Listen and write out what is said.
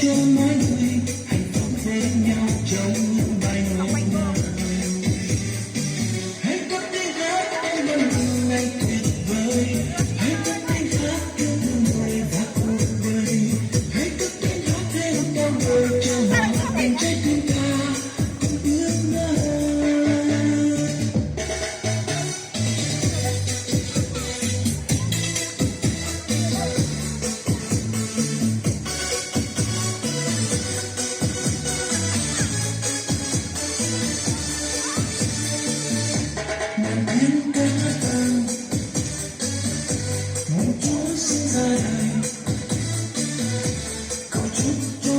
cho mỗi người hạnh phúc với nhau trong những bài ngọt ngào. Hãy cất tiếng hát em bên mình ngày tuyệt vời, hãy cất tiếng hát yêu thương người và cuộc đời, hãy cất tiếng hát theo bao người cho họ bên trái tim ta cùng ước mơ. Nguyện biến ca tàng nguyện Chúa sinh ra đời, cầu chúc cho